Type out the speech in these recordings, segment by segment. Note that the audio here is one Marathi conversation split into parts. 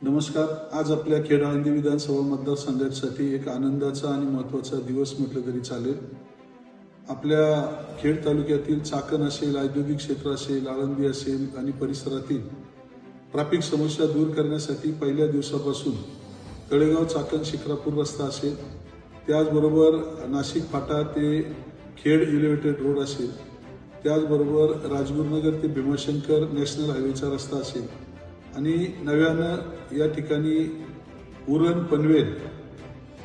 नमस्कार. आज आपल्या खेड आळंदी विधानसभा मतदारसंघासाठी एक आनंदाचा आणि महत्त्वाचा दिवस म्हटलं तरी चालेल. आपल्या खेड तालुक्यातील चाकण असेल, औद्योगिक क्षेत्र असेल, आळंदी असेल आणि परिसरातील ट्रॅफिक समस्या दूर करण्यासाठी पहिल्या दिवसापासून तळेगाव चाकण शिक्रापूर रस्ता असेल, त्याचबरोबर नाशिक फाटा ते खेड एलिव्हेटेड रोड असेल, त्याचबरोबर राजगुरुनगर ते भीमाशंकर नॅशनल हायवेचा रस्ता असेल आणि नव्यानं या ठिकाणी उरण पनवेल,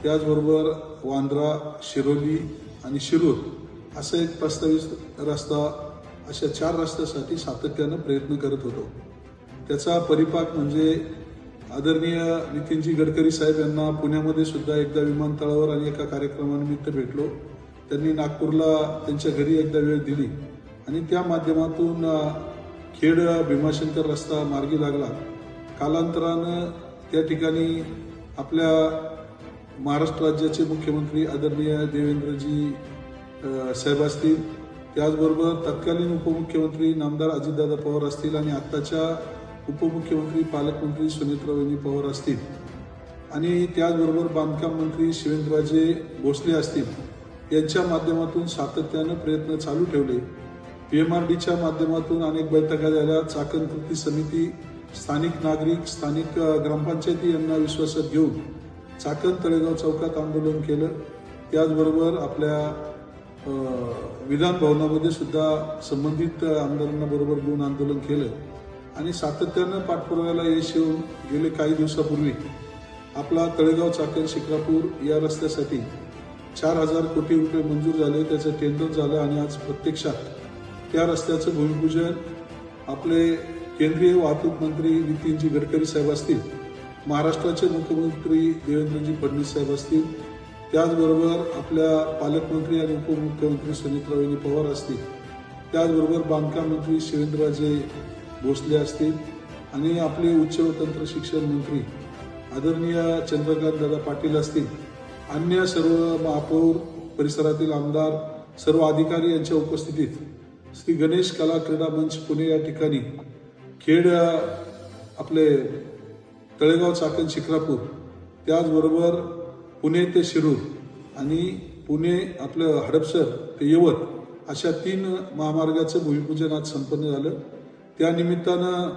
त्याचबरोबर वांद्रा, शिरोली आणि शिरूर असा एक प्रस्तावित रस्ता, अशा 4 रस्त्यासाठी सातत्यानं प्रयत्न करत होतो. त्याचा परिपाक म्हणजे आदरणीय नितीनजी गडकरी साहेब यांना पुण्यामध्ये सुद्धा एकदा विमानतळावर आणि एका कार्यक्रमानिमित्त भेटलो. त्यांनी नागपूरला त्यांच्या घरी एकदा वेळ दिली आणि त्या माध्यमातून खेड भीमाशंकर रस्ता मार्गी लागला. कालांतरानं त्या ठिकाणी आपल्या महाराष्ट्र राज्याचे मुख्यमंत्री आदरणीय देवेंद्रजी साहेब असतील, त्याचबरोबर तत्कालीन उपमुख्यमंत्री नामदार अजितदादा पवार असतील आणि आत्ताच्या उपमुख्यमंत्री पालकमंत्री सुनेत्रावहिनी पवार असतील आणि त्याचबरोबर बांधकाम मंत्री शिवेंद्रराजे भोसले असतील, यांच्या माध्यमातून सातत्यानं प्रयत्न चालू ठेवले. PMRDच्या माध्यमातून अनेक बैठका झाल्या. चाकण कृती समिती, स्थानिक नागरिक, स्थानिक ग्रामपंचायती यांना विश्वासात घेऊन चाकण तळेगाव चौकात आंदोलन केलं. त्याचबरोबर आपल्या विधान भवनामध्ये सुद्धा संबंधित आमदारांना बरोबर घेऊन आंदोलन केलं आणि सातत्यानं पाठपुराव्याला यश येऊन गेले काही दिवसापूर्वी आपला तळेगाव चाकण शिक्रापूर या रस्त्यासाठी 4,000 कोटी रुपये मंजूर झाले. त्याचं टेंडर झालं आणि आज प्रत्यक्षात त्या रस्त्याचं भूमिपूजन आपले केंद्रीय वाहतूक मंत्री नितीनजी गडकरी साहेब असतील, महाराष्ट्राचे मुख्यमंत्री देवेंद्रजी फडणवीस साहेब असतील, त्याचबरोबर आपल्या पालकमंत्री आणि उपमुख्यमंत्री सुनेत्रावहिनी पवार असतील, त्याचबरोबर बांधकाम मंत्री शिवेंद्रराजे भोसले असतील आणि आपले उच्च व तंत्र शिक्षण मंत्री आदरणीय चंद्रकांत दादा पाटील असतील, अन्य सर्व महापौर, परिसरातील आमदार, सर्व अधिकारी यांच्या उपस्थितीत श्री गणेश कला क्रीडा मंच पुणे या ठिकाणी खेड आपले तळेगाव चाकण शिक्रापूर, त्याचबरोबर पुणे ते शिरूर आणि पुणे आपलं हडपसर ते यवत अशा 3 महामार्गाचं भूमिपूजन आज संपन्न झालं. त्यानिमित्तानं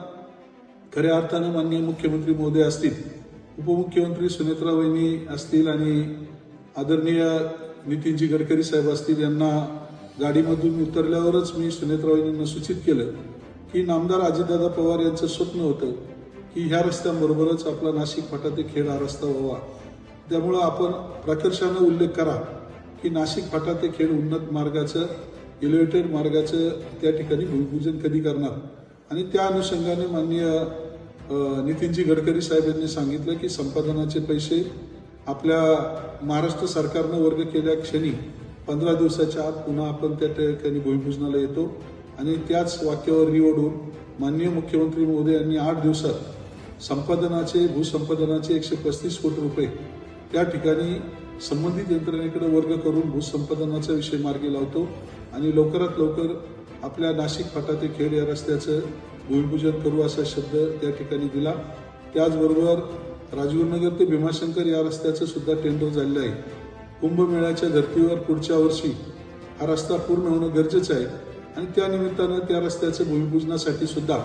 खऱ्या अर्थानं माननीय मुख्यमंत्री महोदय असतील, उपमुख्यमंत्री सुनेत्रावहिनी असतील आणि आदरणीय नितीनजी गडकरी साहेब असतील, यांना गाडीमधून उतरल्यावरच मी सुनेत्रावहिनींना सूचित केलं की नामदार अजितदादा पवार यांचं स्वप्न होतं की ह्या रस्त्यांबरोबरच आपला नाशिक फाटा ते खेड हा रस्ता व्हावा. त्यामुळं आपण प्रकर्षानं उल्लेख करा की नाशिक फाटा ते खेड उन्नत मार्गाचं, एलिव्हेटेड मार्गाचं त्या ठिकाणी भूमिपूजन कधी करणार. आणि त्या अनुषंगाने माननीय नितीनजी गडकरी साहेब यांनी सांगितलं की संपादनाचे पैसे आपल्या महाराष्ट्र सरकारनं वर्ग केल्या क्षणी 15 दिवसाच्या आत पुन्हा आपण त्या ठिकाणी भूमिपूजनाला येतो. आणि त्याच वाक्यावर ओढून माननीय मुख्यमंत्री महोदय यांनी 8 दिवसात संपादनाचे, भूसंपादनाचे 135 कोटी रुपये त्या ठिकाणी संबंधित यंत्रणेकडे वर्ग करून भूसंपादनाचा विषय मार्गी लावतो आणि लवकरात लवकर आपल्या नाशिक फाटा ते खेड या रस्त्याचं भूमिपूजन करू असा शब्द त्या ठिकाणी दिला. त्याचबरोबर राजगुरुनगर ते भीमाशंकर या रस्त्याचं सुद्धा टेंडर झालेलं आहे. कुंभमेळ्याच्या धर्तीवर पुढच्या वर्षी हा रस्ता पूर्ण होणं गरजेचं आहे आणि त्यानिमित्तानं त्या रस्त्याचं भूमिपूजनासाठी सुद्धा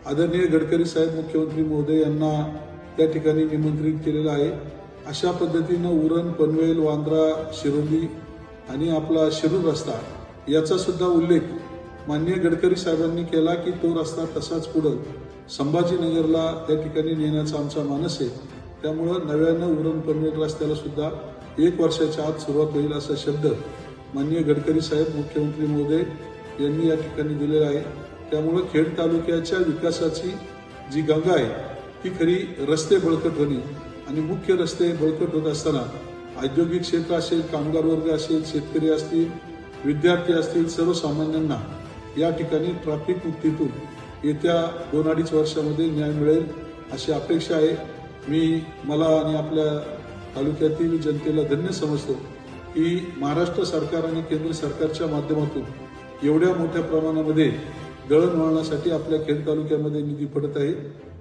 आदरणीय गडकरी साहेब मुख्यमंत्री महोदय यांना त्या ठिकाणी निमंत्रित केलेलं आहे. अशा पद्धतीनं उरण, पनवेल, वांद्रा, शिरोली आणि आपला शिरूर रस्ता याचा सुद्धा उल्लेख माननीय गडकरी साहेबांनी केला की तो रस्ता तसाच पुढं संभाजीनगरला त्या ठिकाणी नेण्याचा आमचा मानस आहे. त्यामुळं नव्यानं उरण पनवेल रस्त्याला सुद्धा 1 वर्षाच्या आत सुरुवात होईल असा शब्द माननीय गडकरी साहेब मुख्यमंत्री महोदय यांनी या ठिकाणी दिलेला आहे. त्यामुळं खेड तालुक्याच्या विकासाची जी गंगा आहे ती खरी रस्ते बळकट होणे आणि मुख्य रस्ते बळकट होत असताना औद्योगिक क्षेत्र असेल, कामगार वर्ग असेल, शेतकरी असतील, विद्यार्थी असतील, सर्वसामान्यांना या ठिकाणी ट्रॅफिक मुक्तीतून येत्या 2-2.5 वर्षामध्ये न्याय मिळेल अशी अपेक्षा आहे. मला आणि आपल्या तालुक्यातील जनतेला धन्य समजतो की महाराष्ट्र सरकार आणि केंद्र सरकारच्या माध्यमातून एवढ्या मोठ्या प्रमाणामध्ये दळणवळणासाठी आपल्या खेड तालुक्यामध्ये निधी पडत आहे.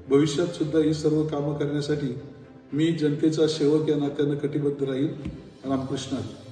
भविष्यात सुद्धा ही सर्व कामं करण्यासाठी मी जनतेचा सेवक या नात्यानं कटिबद्ध राहील. रामकृष्ण हरी.